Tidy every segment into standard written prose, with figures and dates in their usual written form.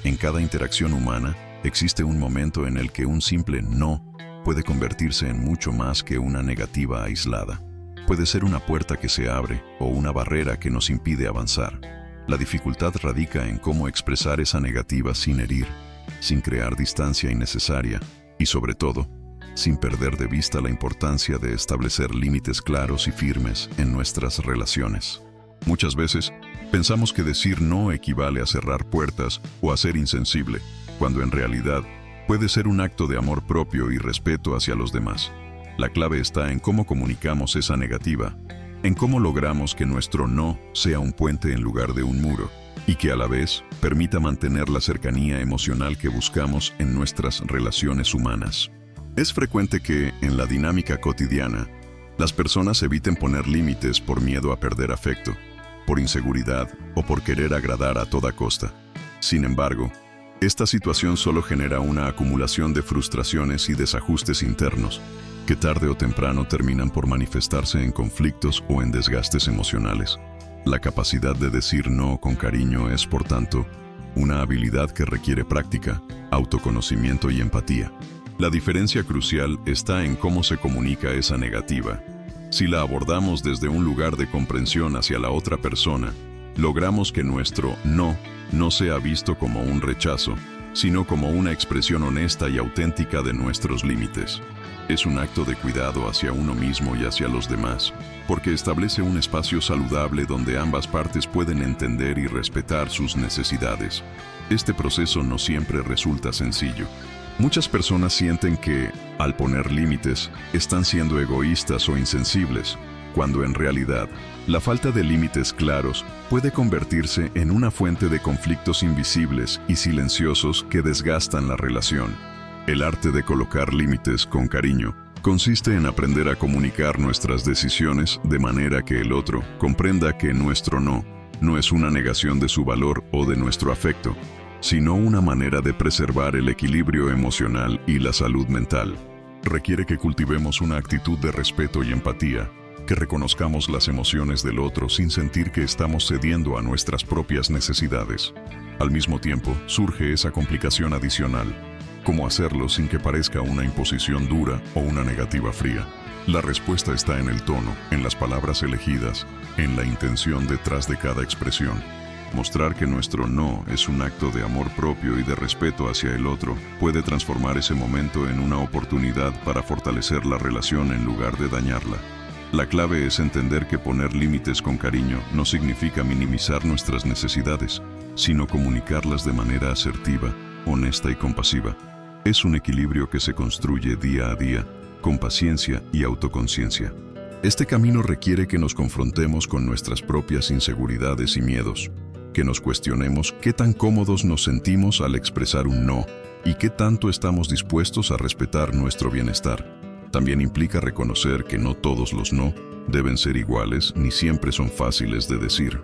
En cada interacción humana existe un momento en el que un simple no puede convertirse en mucho más que una negativa aislada. Puede ser una puerta que se abre o una barrera que nos impide avanzar. La dificultad radica en cómo expresar esa negativa sin herir, sin crear distancia innecesaria y, sobre todo, sin perder de vista la importancia de establecer límites claros y firmes en nuestras relaciones. Muchas veces, pensamos que decir no equivale a cerrar puertas o a ser insensible, cuando en realidad puede ser un acto de amor propio y respeto hacia los demás. La clave está en cómo comunicamos esa negativa, en cómo logramos que nuestro no sea un puente en lugar de un muro, y que a la vez permita mantener la cercanía emocional que buscamos en nuestras relaciones humanas. Es frecuente que, en la dinámica cotidiana, las personas eviten poner límites por miedo a perder afecto, por inseguridad o por querer agradar a toda costa. Sin embargo, esta situación solo genera una acumulación de frustraciones y desajustes internos, que tarde o temprano terminan por manifestarse en conflictos o en desgastes emocionales. La capacidad de decir no con cariño es, por tanto, una habilidad que requiere práctica, autoconocimiento y empatía. La diferencia crucial está en cómo se comunica esa negativa. Si la abordamos desde un lugar de comprensión hacia la otra persona, logramos que nuestro no sea visto como un rechazo, sino como una expresión honesta y auténtica de nuestros límites. Es un acto de cuidado hacia uno mismo y hacia los demás, porque establece un espacio saludable donde ambas partes pueden entender y respetar sus necesidades. Este proceso no siempre resulta sencillo. Muchas personas sienten que, al poner límites, están siendo egoístas o insensibles, cuando en realidad, la falta de límites claros puede convertirse en una fuente de conflictos invisibles y silenciosos que desgastan la relación. El arte de colocar límites con cariño consiste en aprender a comunicar nuestras decisiones de manera que el otro comprenda que nuestro no es una negación de su valor o de nuestro afecto, sino una manera de preservar el equilibrio emocional y la salud mental. Requiere que cultivemos una actitud de respeto y empatía, que reconozcamos las emociones del otro sin sentir que estamos cediendo a nuestras propias necesidades. Al mismo tiempo, surge esa complicación adicional: cómo hacerlo sin que parezca una imposición dura o una negativa fría. La respuesta está en el tono, en las palabras elegidas, en la intención detrás de cada expresión. Mostrar que nuestro no es un acto de amor propio y de respeto hacia el otro puede transformar ese momento en una oportunidad para fortalecer la relación en lugar de dañarla. La clave es entender que poner límites con cariño no significa minimizar nuestras necesidades, sino comunicarlas de manera asertiva, honesta y compasiva. Es un equilibrio que se construye día a día, con paciencia y autoconciencia. Este camino requiere que nos confrontemos con nuestras propias inseguridades y miedos, que nos cuestionemos qué tan cómodos nos sentimos al expresar un no y qué tanto estamos dispuestos a respetar nuestro bienestar. También implica reconocer que no todos los no deben ser iguales ni siempre son fáciles de decir.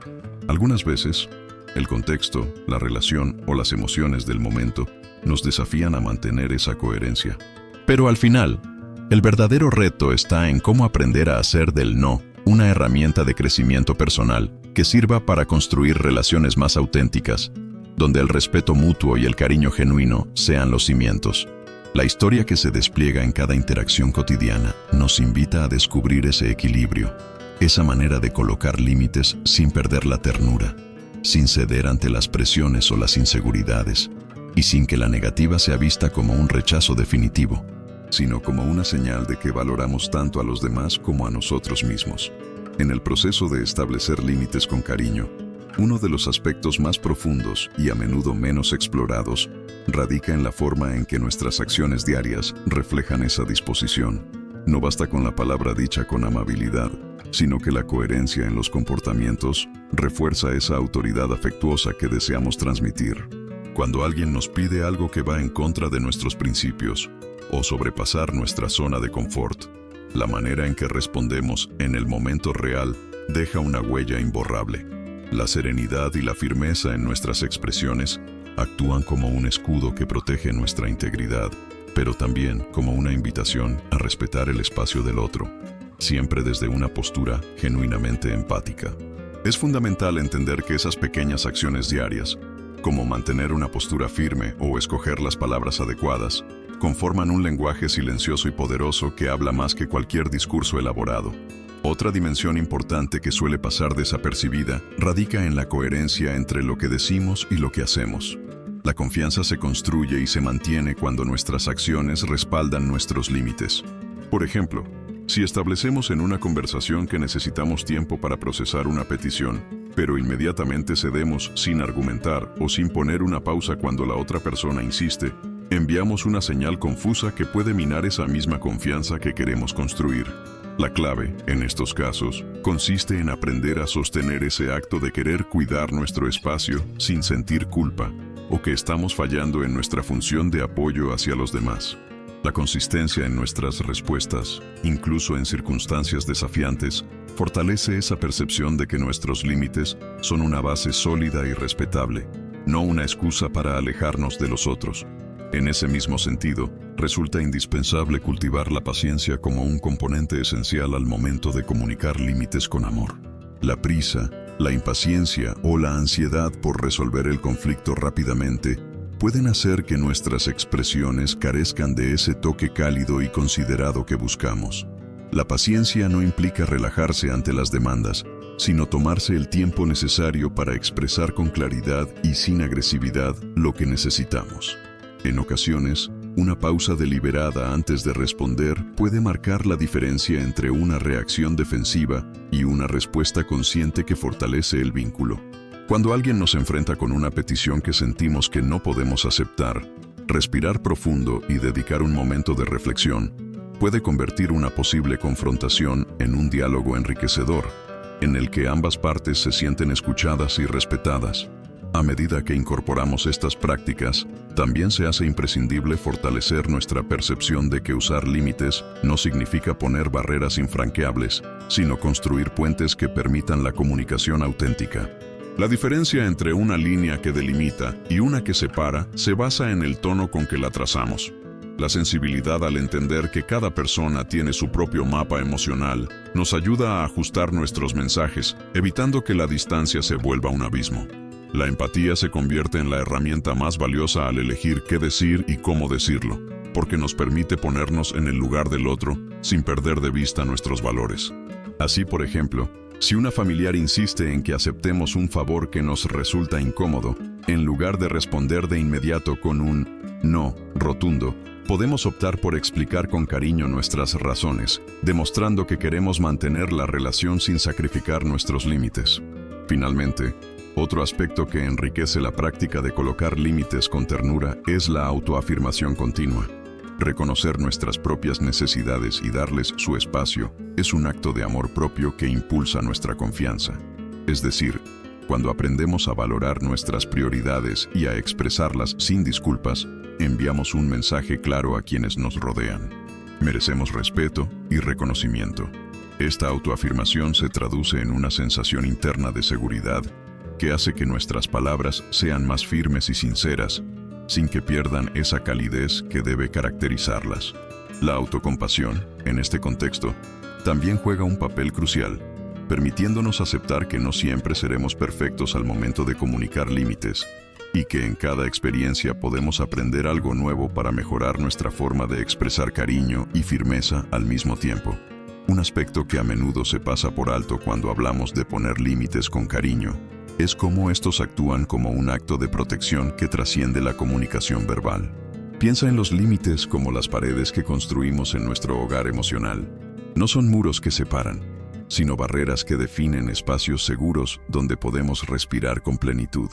Algunas veces, el contexto, la relación o las emociones del momento nos desafían a mantener esa coherencia. Pero al final, el verdadero reto está en cómo aprender a hacer del no una herramienta de crecimiento personal que sirva para construir relaciones más auténticas, donde el respeto mutuo y el cariño genuino sean los cimientos. La historia que se despliega en cada interacción cotidiana nos invita a descubrir ese equilibrio, esa manera de colocar límites sin perder la ternura, sin ceder ante las presiones o las inseguridades, y sin que la negativa sea vista como un rechazo definitivo, sino como una señal de que valoramos tanto a los demás como a nosotros mismos. En el proceso de establecer límites con cariño, uno de los aspectos más profundos y a menudo menos explorados radica en la forma en que nuestras acciones diarias reflejan esa disposición. No basta con la palabra dicha con amabilidad, sino que la coherencia en los comportamientos refuerza esa autoridad afectuosa que deseamos transmitir. Cuando alguien nos pide algo que va en contra de nuestros principios o sobrepasar nuestra zona de confort, la manera en que respondemos en el momento real deja una huella imborrable. La serenidad y la firmeza en nuestras expresiones actúan como un escudo que protege nuestra integridad, pero también como una invitación a respetar el espacio del otro, siempre desde una postura genuinamente empática. Es fundamental entender que esas pequeñas acciones diarias, como mantener una postura firme o escoger las palabras adecuadas, conforman un lenguaje silencioso y poderoso que habla más que cualquier discurso elaborado. Otra dimensión importante que suele pasar desapercibida radica en la coherencia entre lo que decimos y lo que hacemos. La confianza se construye y se mantiene cuando nuestras acciones respaldan nuestros límites. Por ejemplo, si establecemos en una conversación que necesitamos tiempo para procesar una petición, pero inmediatamente cedemos sin argumentar o sin poner una pausa cuando la otra persona insiste, enviamos una señal confusa que puede minar esa misma confianza que queremos construir. La clave, en estos casos, consiste en aprender a sostener ese acto de querer cuidar nuestro espacio sin sentir culpa, o que estamos fallando en nuestra función de apoyo hacia los demás. La consistencia en nuestras respuestas, incluso en circunstancias desafiantes, fortalece esa percepción de que nuestros límites son una base sólida y respetable, no una excusa para alejarnos de los otros. En ese mismo sentido, resulta indispensable cultivar la paciencia como un componente esencial al momento de comunicar límites con amor. La prisa, la impaciencia o la ansiedad por resolver el conflicto rápidamente pueden hacer que nuestras expresiones carezcan de ese toque cálido y considerado que buscamos. La paciencia no implica relajarse ante las demandas, sino tomarse el tiempo necesario para expresar con claridad y sin agresividad lo que necesitamos. En ocasiones, una pausa deliberada antes de responder puede marcar la diferencia entre una reacción defensiva y una respuesta consciente que fortalece el vínculo. Cuando alguien nos enfrenta con una petición que sentimos que no podemos aceptar, respirar profundo y dedicar un momento de reflexión puede convertir una posible confrontación en un diálogo enriquecedor, en el que ambas partes se sienten escuchadas y respetadas. A medida que incorporamos estas prácticas, también se hace imprescindible fortalecer nuestra percepción de que usar límites no significa poner barreras infranqueables, sino construir puentes que permitan la comunicación auténtica. La diferencia entre una línea que delimita y una que separa se basa en el tono con que la trazamos. La sensibilidad al entender que cada persona tiene su propio mapa emocional nos ayuda a ajustar nuestros mensajes, evitando que la distancia se vuelva un abismo. La empatía se convierte en la herramienta más valiosa al elegir qué decir y cómo decirlo, porque nos permite ponernos en el lugar del otro sin perder de vista nuestros valores. Así, por ejemplo, si una familiar insiste en que aceptemos un favor que nos resulta incómodo, en lugar de responder de inmediato con un no rotundo, podemos optar por explicar con cariño nuestras razones, demostrando que queremos mantener la relación sin sacrificar nuestros límites. Finalmente, otro aspecto que enriquece la práctica de colocar límites con ternura es la autoafirmación continua. Reconocer nuestras propias necesidades y darles su espacio es un acto de amor propio que impulsa nuestra confianza. Es decir, cuando aprendemos a valorar nuestras prioridades y a expresarlas sin disculpas, enviamos un mensaje claro a quienes nos rodean. Merecemos respeto y reconocimiento. Esta autoafirmación se traduce en una sensación interna de seguridad que hace que nuestras palabras sean más firmes y sinceras, sin que pierdan esa calidez que debe caracterizarlas. La autocompasión, en este contexto, también juega un papel crucial, permitiéndonos aceptar que no siempre seremos perfectos al momento de comunicar límites, y que en cada experiencia podemos aprender algo nuevo para mejorar nuestra forma de expresar cariño y firmeza al mismo tiempo. Un aspecto que a menudo se pasa por alto cuando hablamos de poner límites con cariño es cómo estos actúan como un acto de protección que trasciende la comunicación verbal. Piensa en los límites como las paredes que construimos en nuestro hogar emocional. No son muros que separan, sino barreras que definen espacios seguros donde podemos respirar con plenitud.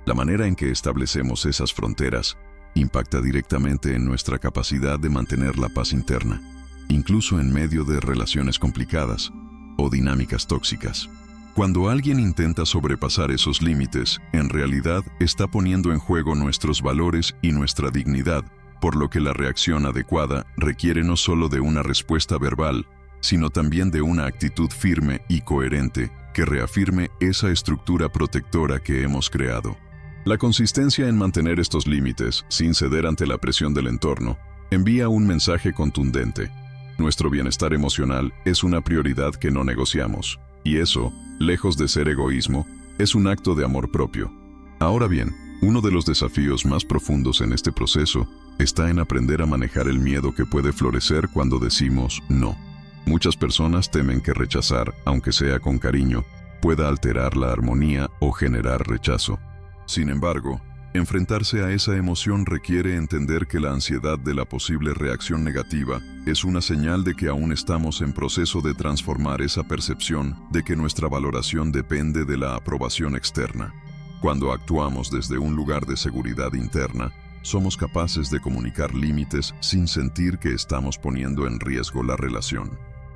La manera en que establecemos esas fronteras impacta directamente en nuestra capacidad de mantener la paz interna, incluso en medio de relaciones complicadas o dinámicas tóxicas. Cuando alguien intenta sobrepasar esos límites, en realidad está poniendo en juego nuestros valores y nuestra dignidad, por lo que la reacción adecuada requiere no solo de una respuesta verbal, sino también de una actitud firme y coherente que reafirme esa estructura protectora que hemos creado. La consistencia en mantener estos límites, sin ceder ante la presión del entorno, envía un mensaje contundente. Nuestro bienestar emocional es una prioridad que no negociamos, y eso, lejos de ser egoísmo, es un acto de amor propio. Ahora bien, Uno de los desafíos más profundos en este proceso está en aprender a manejar el miedo que puede florecer cuando decimos no. Muchas personas temen que rechazar, aunque sea con cariño, pueda alterar la armonía o generar rechazo. Sin embargo, enfrentarse a esa emoción requiere entender que la ansiedad de la posible reacción negativa es una señal de que aún estamos en proceso de transformar esa percepción de que nuestra valoración depende de la aprobación externa. Cuando actuamos desde un lugar de seguridad interna, somos capaces de comunicar límites sin sentir que estamos poniendo en riesgo la relación.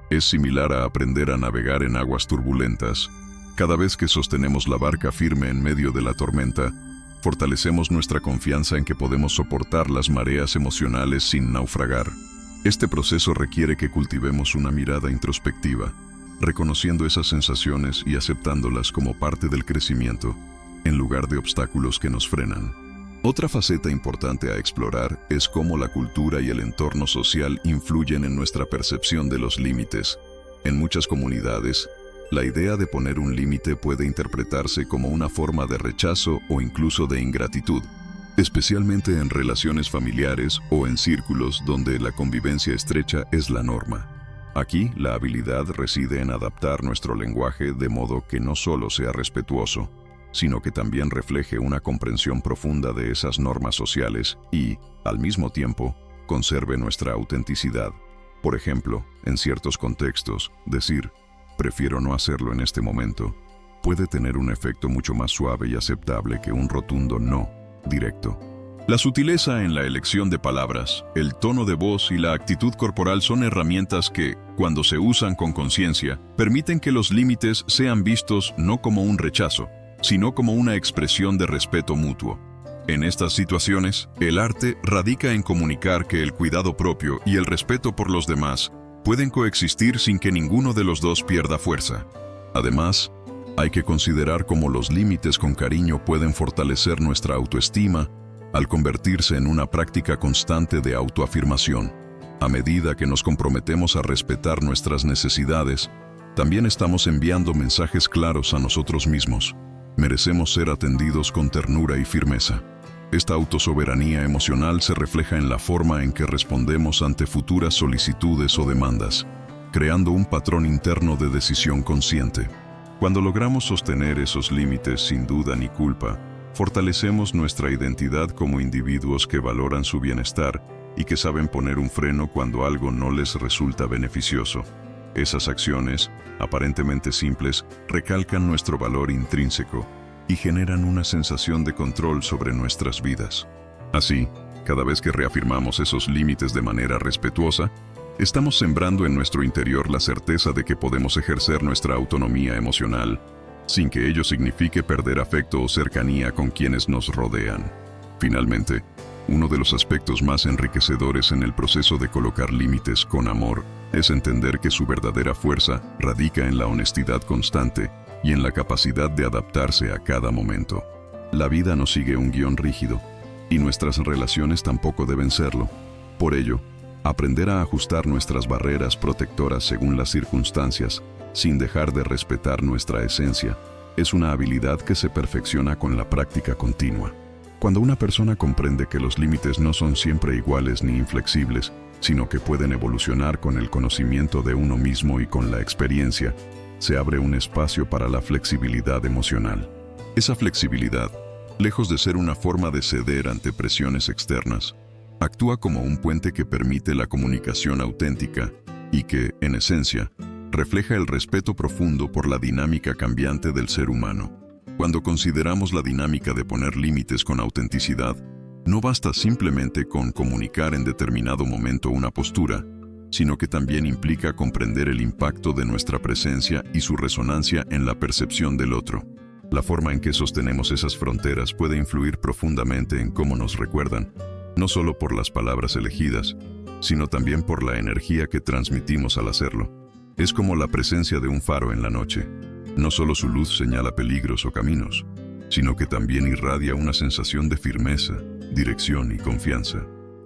Es similar a aprender a navegar en aguas turbulentas. Cada vez que sostenemos la barca firme en medio de la tormenta, fortalecemos nuestra confianza en que podemos soportar las mareas emocionales sin naufragar. Este proceso requiere que cultivemos una mirada introspectiva, reconociendo esas sensaciones y aceptándolas como parte del crecimiento, en lugar de obstáculos que nos frenan. Otra faceta importante a explorar es cómo la cultura y el entorno social influyen en nuestra percepción de los límites. En muchas comunidades, la idea de poner un límite puede interpretarse como una forma de rechazo o incluso de ingratitud, especialmente en relaciones familiares o en círculos donde la convivencia estrecha es la norma. Aquí, la habilidad reside en adaptar nuestro lenguaje de modo que no solo sea respetuoso, sino que también refleje una comprensión profunda de esas normas sociales y, al mismo tiempo, conserve nuestra autenticidad. Por ejemplo, en ciertos contextos, decir «prefiero no hacerlo en este momento» puede tener un efecto mucho más suave y aceptable que un rotundo no directo. La sutileza en la elección de palabras, el tono de voz y la actitud corporal son herramientas que, cuando se usan con conciencia, permiten que los límites sean vistos no como un rechazo, sino como una expresión de respeto mutuo. En estas situaciones, el arte radica en comunicar que el cuidado propio y el respeto por los demás pueden coexistir sin que ninguno de los dos pierda fuerza. Además, hay que considerar cómo los límites con cariño pueden fortalecer nuestra autoestima al convertirse en una práctica constante de autoafirmación. A medida que nos comprometemos a respetar nuestras necesidades, también estamos enviando mensajes claros a nosotros mismos. Merecemos ser atendidos con ternura y firmeza. Esta autosoberanía emocional se refleja en la forma en que respondemos ante futuras solicitudes o demandas, creando un patrón interno de decisión consciente. Cuando logramos sostener esos límites sin duda ni culpa, fortalecemos nuestra identidad como individuos que valoran su bienestar y que saben poner un freno cuando algo no les resulta beneficioso. Esas acciones, aparentemente simples, recalcan nuestro valor intrínseco y generan una sensación de control sobre nuestras vidas. Así, cada vez que reafirmamos esos límites de manera respetuosa, estamos sembrando en nuestro interior la certeza de que podemos ejercer nuestra autonomía emocional, sin que ello signifique perder afecto o cercanía con quienes nos rodean. Finalmente, uno de los aspectos más enriquecedores en el proceso de colocar límites con amor es entender que su verdadera fuerza radica en la honestidad constante y en la capacidad de adaptarse a cada momento. La vida no sigue un guión rígido, y nuestras relaciones tampoco deben serlo. Por ello, aprender a ajustar nuestras barreras protectoras según las circunstancias, sin dejar de respetar nuestra esencia, es una habilidad que se perfecciona con la práctica continua. Cuando una persona comprende que los límites no son siempre iguales ni inflexibles, sino que pueden evolucionar con el conocimiento de uno mismo y con la experiencia, se abre un espacio para la flexibilidad emocional. Esa flexibilidad, lejos de ser una forma de ceder ante presiones externas, actúa como un puente que permite la comunicación auténtica y que, en esencia, refleja el respeto profundo por la dinámica cambiante del ser humano. Cuando consideramos la dinámica de poner límites con autenticidad, no basta simplemente con comunicar en determinado momento una postura, sino que también implica comprender el impacto de nuestra presencia y su resonancia en la percepción del otro. La forma en que sostenemos esas fronteras puede influir profundamente en cómo nos recuerdan, no solo por las palabras elegidas, sino también por la energía que transmitimos al hacerlo. Es como la presencia de un faro en la noche. No solo su luz señala peligros o caminos, sino que también irradia una sensación de firmeza, dirección y confianza.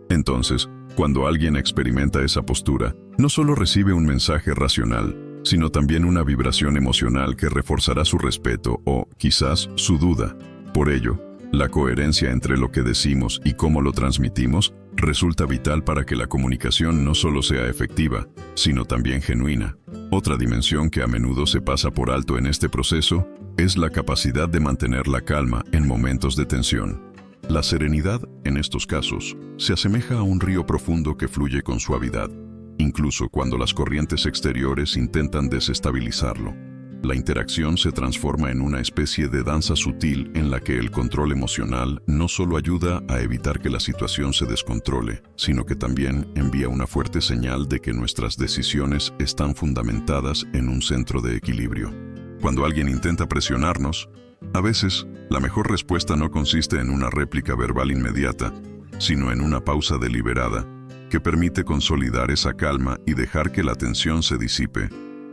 Entonces, cuando alguien experimenta esa postura, no solo recibe un mensaje racional, sino también una vibración emocional que reforzará su respeto o, quizás, su duda. Por ello, La coherencia entre lo que decimos y cómo lo transmitimos resulta vital para que la comunicación no solo sea efectiva, sino también genuina. Otra dimensión que a menudo se pasa por alto en este proceso es la capacidad de mantener la calma en momentos de tensión. La serenidad, en estos casos, se asemeja a un río profundo que fluye con suavidad, incluso cuando las corrientes exteriores intentan desestabilizarlo. La interacción se transforma en una especie de danza sutil en la que el control emocional no solo ayuda a evitar que la situación se descontrole, sino que también envía una fuerte señal de que nuestras decisiones están fundamentadas en un centro de equilibrio. Cuando alguien intenta presionarnos, a veces la mejor respuesta no consiste en una réplica verbal inmediata, sino en una pausa deliberada que permite consolidar esa calma y dejar que la tensión se disipe.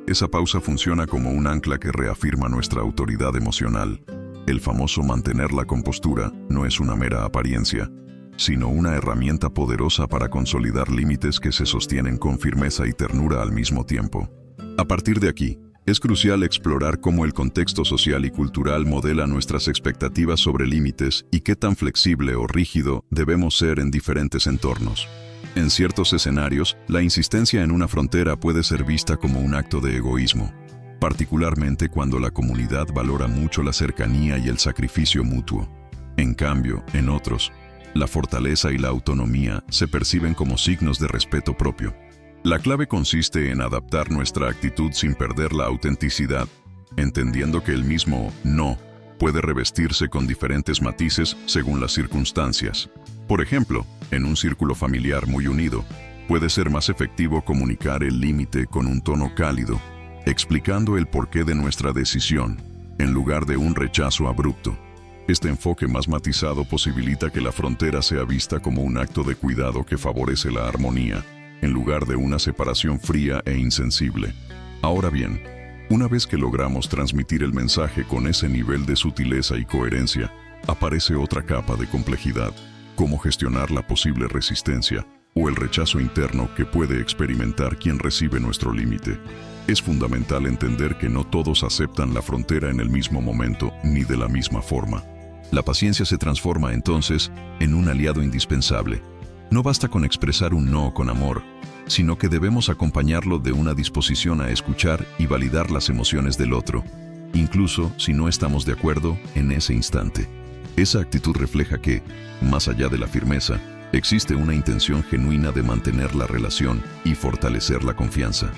Esa pausa funciona como un ancla que reafirma nuestra autoridad emocional. El famoso mantener la compostura no es una mera apariencia, sino una herramienta poderosa para consolidar límites que se sostienen con firmeza y ternura al mismo tiempo. A partir de aquí, es crucial explorar cómo el contexto social y cultural modela nuestras expectativas sobre límites y qué tan flexible o rígido debemos ser en diferentes entornos. En ciertos escenarios, la insistencia en una frontera puede ser vista como un acto de egoísmo, particularmente cuando la comunidad valora mucho la cercanía y el sacrificio mutuo. En cambio, en otros, la fortaleza y la autonomía se perciben como signos de respeto propio. La clave consiste en adaptar nuestra actitud sin perder la autenticidad, entendiendo que el mismo no puede revestirse con diferentes matices según las circunstancias. Por ejemplo, en un círculo familiar muy unido, puede ser más efectivo comunicar el límite con un tono cálido, explicando el porqué de nuestra decisión, en lugar de un rechazo abrupto. Este enfoque más matizado posibilita que la frontera sea vista como un acto de cuidado que favorece la armonía, en lugar de una separación fría e insensible. Ahora bien, una vez que logramos transmitir el mensaje con ese nivel de sutileza y coherencia, aparece otra capa de complejidad: cómo gestionar la posible resistencia o el rechazo interno que puede experimentar quien recibe nuestro límite. Es fundamental entender que no todos aceptan la frontera en el mismo momento ni de la misma forma. La paciencia se transforma entonces en un aliado indispensable. No basta con expresar un no con amor, sino que debemos acompañarlo de una disposición a escuchar y validar las emociones del otro, incluso si no estamos de acuerdo en ese instante. Esa actitud refleja que, más allá de la firmeza, existe una intención genuina de mantener la relación y fortalecer la confianza.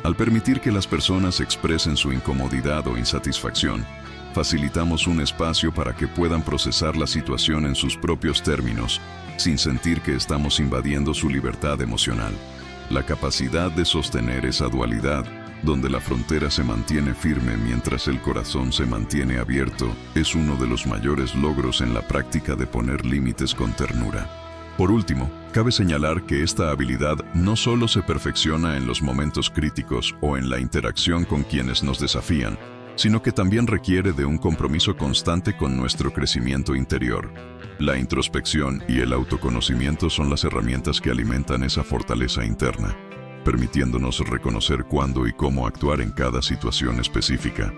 Al permitir que las personas expresen su incomodidad o insatisfacción, facilitamos un espacio para que puedan procesar la situación en sus propios términos, sin sentir que estamos invadiendo su libertad emocional. La capacidad de sostener esa dualidad, donde la frontera se mantiene firme mientras el corazón se mantiene abierto, es uno de los mayores logros en la práctica de poner límites con ternura. Por último, cabe señalar que esta habilidad no solo se perfecciona en los momentos críticos o en la interacción con quienes nos desafían, sino que también requiere de un compromiso constante con nuestro crecimiento interior. La introspección y el autoconocimiento son las herramientas que alimentan esa fortaleza interna, permitiéndonos reconocer cuándo y cómo actuar en cada situación específica.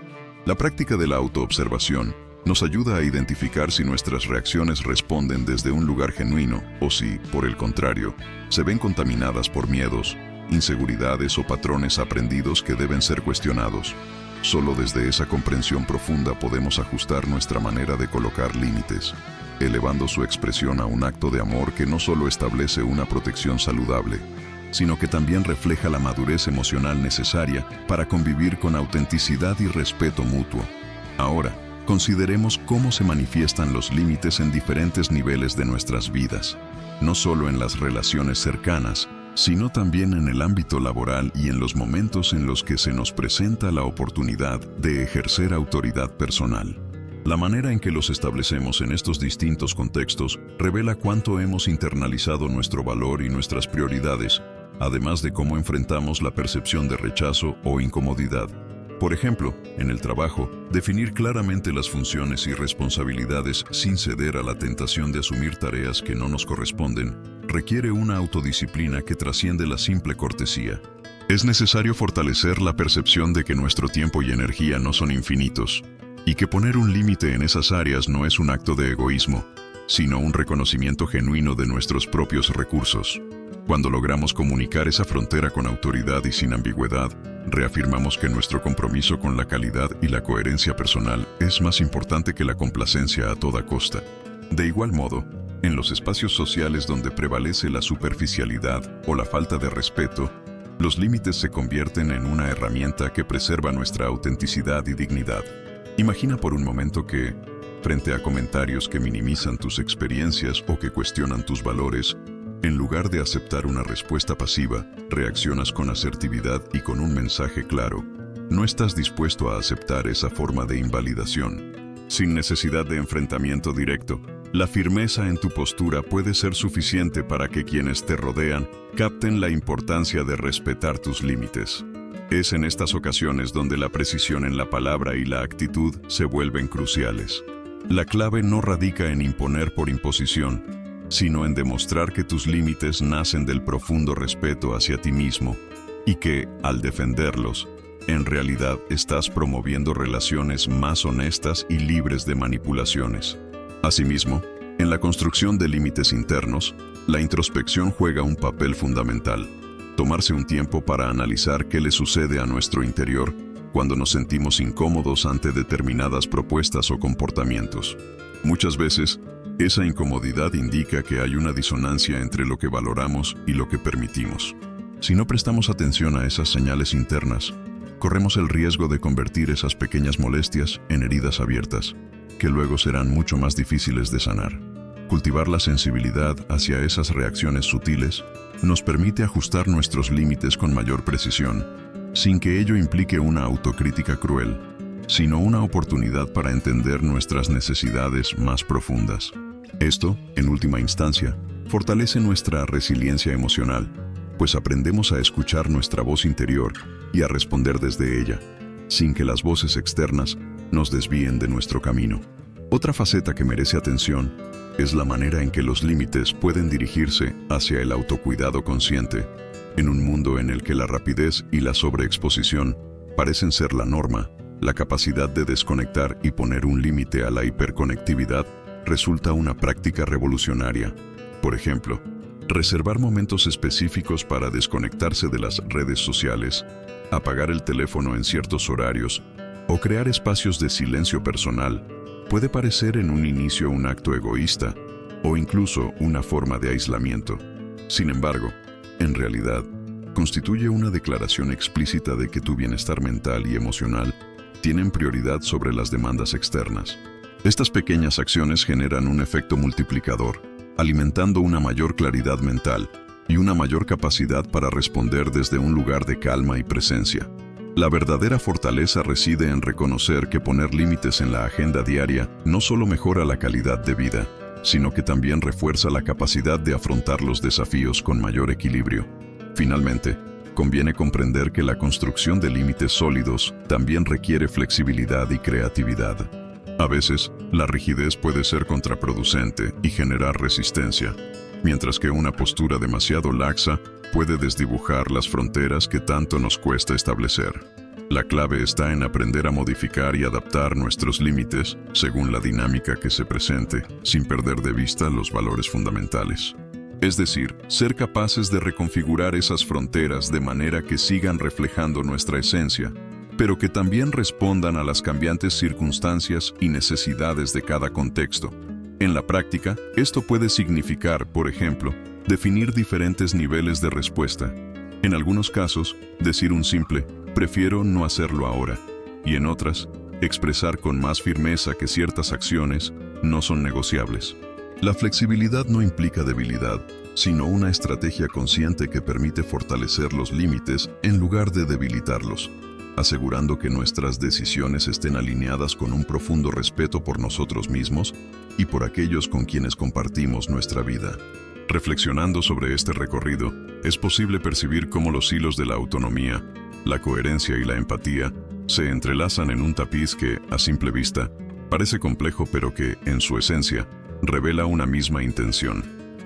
La práctica de la autoobservación nos ayuda a identificar si nuestras reacciones responden desde un lugar genuino o si, por el contrario, se ven contaminadas por miedos, inseguridades o patrones aprendidos que deben ser cuestionados. Solo desde esa comprensión profunda podemos ajustar nuestra manera de colocar límites, elevando su expresión a un acto de amor que no solo establece una protección saludable, sino que también refleja la madurez emocional necesaria para convivir con autenticidad y respeto mutuo. Ahora, consideremos cómo se manifiestan los límites en diferentes niveles de nuestras vidas, no solo en las relaciones cercanas, sino también en el ámbito laboral y en los momentos en los que se nos presenta la oportunidad de ejercer autoridad personal. La manera en que los establecemos en estos distintos contextos revela cuánto hemos internalizado nuestro valor y nuestras prioridades, además de cómo enfrentamos la percepción de rechazo o incomodidad. Por ejemplo, en el trabajo, definir claramente las funciones y responsabilidades sin ceder a la tentación de asumir tareas que no nos corresponden requiere una autodisciplina que trasciende la simple cortesía. Es necesario fortalecer la percepción de que nuestro tiempo y energía no son infinitos, y que poner un límite en esas áreas no es un acto de egoísmo, sino un reconocimiento genuino de nuestros propios recursos. Cuando logramos comunicar esa frontera con autoridad y sin ambigüedad, reafirmamos que nuestro compromiso con la calidad y la coherencia personal es más importante que la complacencia a toda costa. De igual modo, en los espacios sociales donde prevalece la superficialidad o la falta de respeto, los límites se convierten en una herramienta que preserva nuestra autenticidad y dignidad. Imagina por un momento que, frente a comentarios que minimizan tus experiencias o que cuestionan tus valores, en lugar de aceptar una respuesta pasiva, reaccionas con asertividad y con un mensaje claro. No estás dispuesto a aceptar esa forma de invalidación. Sin necesidad de enfrentamiento directo, la firmeza en tu postura puede ser suficiente para que quienes te rodean capten la importancia de respetar tus límites. Es en estas ocasiones donde la precisión en la palabra y la actitud se vuelven cruciales. La clave no radica en imponer por imposición, sino en demostrar que tus límites nacen del profundo respeto hacia ti mismo y que, al defenderlos, en realidad estás promoviendo relaciones más honestas y libres de manipulaciones. Asimismo, en la construcción de límites internos, la introspección juega un papel fundamental. Tomarse un tiempo para analizar qué le sucede a nuestro interior cuando nos sentimos incómodos ante determinadas propuestas o comportamientos. Muchas veces, esa incomodidad indica que hay una disonancia entre lo que valoramos y lo que permitimos. Si no prestamos atención a esas señales internas, corremos el riesgo de convertir esas pequeñas molestias en heridas abiertas, que luego serán mucho más difíciles de sanar. Cultivar la sensibilidad hacia esas reacciones sutiles nos permite ajustar nuestros límites con mayor precisión, sin que ello implique una autocrítica cruel, sino una oportunidad para entender nuestras necesidades más profundas. Esto, en última instancia, fortalece nuestra resiliencia emocional, pues aprendemos a escuchar nuestra voz interior y a responder desde ella, sin que las voces externas nos desvíen de nuestro camino. Otra faceta que merece atención es la manera en que los límites pueden dirigirse hacia el autocuidado consciente. En un mundo en el que la rapidez y la sobreexposición parecen ser la norma, la capacidad de desconectar y poner un límite a la hiperconectividad resulta una práctica revolucionaria. Por ejemplo, reservar momentos específicos para desconectarse de las redes sociales, apagar el teléfono en ciertos horarios o crear espacios de silencio personal puede parecer en un inicio un acto egoísta o incluso una forma de aislamiento. Sin embargo, en realidad, constituye una declaración explícita de que tu bienestar mental y emocional tienen prioridad sobre las demandas externas. Estas pequeñas acciones generan un efecto multiplicador, alimentando una mayor claridad mental y una mayor capacidad para responder desde un lugar de calma y presencia. La verdadera fortaleza reside en reconocer que poner límites en la agenda diaria no solo mejora la calidad de vida, sino que también refuerza la capacidad de afrontar los desafíos con mayor equilibrio. Finalmente, conviene comprender que la construcción de límites sólidos también requiere flexibilidad y creatividad. A veces, la rigidez puede ser contraproducente y generar resistencia, mientras que una postura demasiado laxa puede desdibujar las fronteras que tanto nos cuesta establecer. La clave está en aprender a modificar y adaptar nuestros límites según la dinámica que se presente, sin perder de vista los valores fundamentales. Es decir, ser capaces de reconfigurar esas fronteras de manera que sigan reflejando nuestra esencia, pero que también respondan a las cambiantes circunstancias y necesidades de cada contexto. En la práctica, esto puede significar, por ejemplo, definir diferentes niveles de respuesta. En algunos casos, decir un simple «prefiero no hacerlo ahora», y en otras, expresar con más firmeza que ciertas acciones no son negociables. La flexibilidad no implica debilidad, sino una estrategia consciente que permite fortalecer los límites en lugar de debilitarlos, asegurando que nuestras decisiones estén alineadas con un profundo respeto por nosotros mismos y por aquellos con quienes compartimos nuestra vida. Reflexionando sobre este recorrido, es posible percibir cómo los hilos de la autonomía, la coherencia y la empatía se entrelazan en un tapiz que, a simple vista, parece complejo pero que, en su esencia, revela una misma intención: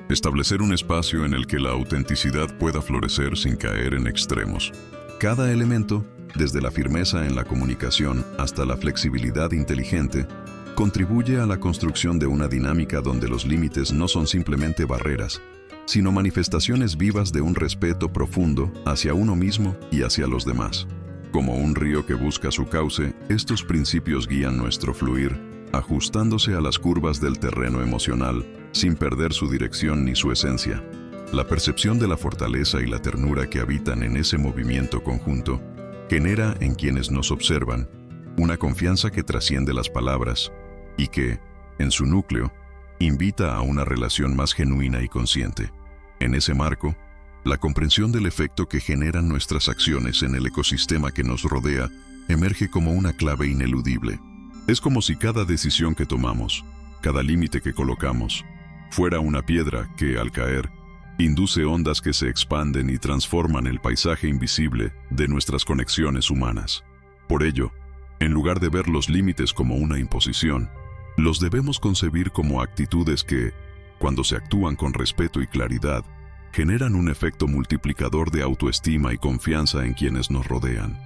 establecer un espacio en el que la autenticidad pueda florecer sin caer en extremos. Cada elemento, desde la firmeza en la comunicación hasta la flexibilidad inteligente, contribuye a la construcción de una dinámica donde los límites no son simplemente barreras, sino manifestaciones vivas de un respeto profundo hacia uno mismo y hacia los demás. Como un río que busca su cauce, estos principios guían nuestro fluir, ajustándose a las curvas del terreno emocional, sin perder su dirección ni su esencia. La percepción de la fortaleza y la ternura que habitan en ese movimiento conjunto genera en quienes nos observan una confianza que trasciende las palabras y que, en su núcleo, invita a una relación más genuina y consciente. En ese marco, la comprensión del efecto que generan nuestras acciones en el ecosistema que nos rodea emerge como una clave ineludible. Es como si cada decisión que tomamos, cada límite que colocamos, fuera una piedra que, al caer, induce ondas que se expanden y transforman el paisaje invisible de nuestras conexiones humanas. Por ello, en lugar de ver los límites como una imposición, los debemos concebir como actitudes que, cuando se actúan con respeto y claridad, generan un efecto multiplicador de autoestima y confianza en quienes nos rodean.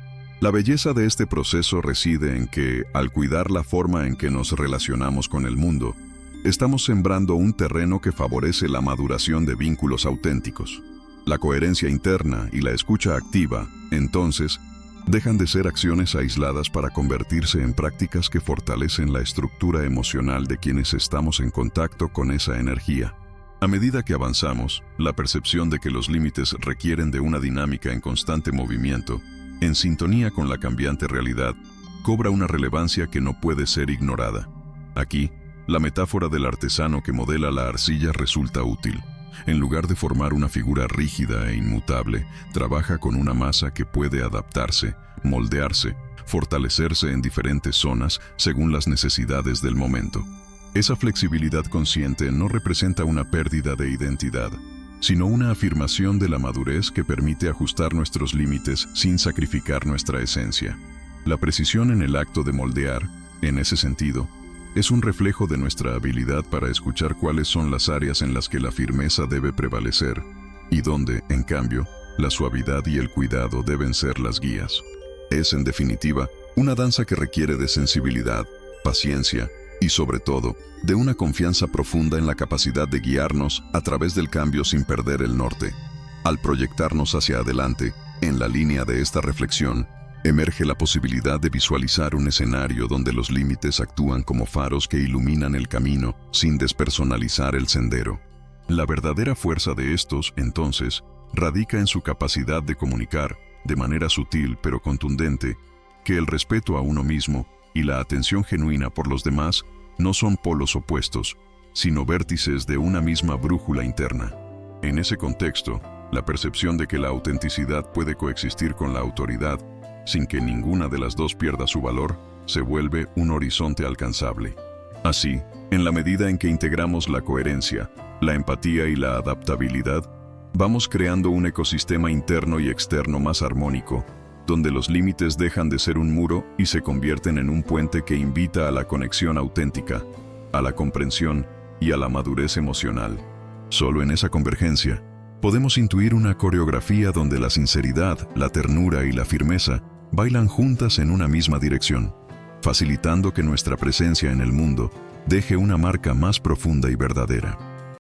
La belleza de este proceso reside en que, al cuidar la forma en que nos relacionamos con el mundo, estamos sembrando un terreno que favorece la maduración de vínculos auténticos. La coherencia interna y la escucha activa, entonces, dejan de ser acciones aisladas para convertirse en prácticas que fortalecen la estructura emocional de quienes estamos en contacto con esa energía. A medida que avanzamos, la percepción de que los límites requieren de una dinámica en constante movimiento, en sintonía con la cambiante realidad, cobra una relevancia que no puede ser ignorada. Aquí, la metáfora del artesano que modela la arcilla resulta útil. En lugar de formar una figura rígida e inmutable, trabaja con una masa que puede adaptarse, moldearse, fortalecerse en diferentes zonas según las necesidades del momento. Esa flexibilidad consciente no representa una pérdida de identidad, sino una afirmación de la madurez que permite ajustar nuestros límites sin sacrificar nuestra esencia. La precisión en el acto de moldear, en ese sentido, es un reflejo de nuestra habilidad para escuchar cuáles son las áreas en las que la firmeza debe prevalecer y donde, en cambio, la suavidad y el cuidado deben ser las guías. Es, en definitiva, una danza que requiere de sensibilidad, paciencia y, sobre todo, de una confianza profunda en la capacidad de guiarnos a través del cambio sin perder el norte. Al proyectarnos hacia adelante, en la línea de esta reflexión, emerge la posibilidad de visualizar un escenario donde los límites actúan como faros que iluminan el camino sin despersonalizar el sendero. La verdadera fuerza de estos, entonces, radica en su capacidad de comunicar, de manera sutil pero contundente, que el respeto a uno mismo y la atención genuina por los demás no son polos opuestos, sino vértices de una misma brújula interna. En ese contexto, la percepción de que la autenticidad puede coexistir con la autoridad, sin que ninguna de las dos pierda su valor, se vuelve un horizonte alcanzable. Así, en la medida en que integramos la coherencia, la empatía y la adaptabilidad, vamos creando un ecosistema interno y externo más armónico, donde los límites dejan de ser un muro y se convierten en un puente que invita a la conexión auténtica, a la comprensión y a la madurez emocional. Solo en esa convergencia, podemos intuir una coreografía donde la sinceridad, la ternura y la firmeza bailan juntas en una misma dirección, facilitando que nuestra presencia en el mundo deje una marca más profunda y verdadera.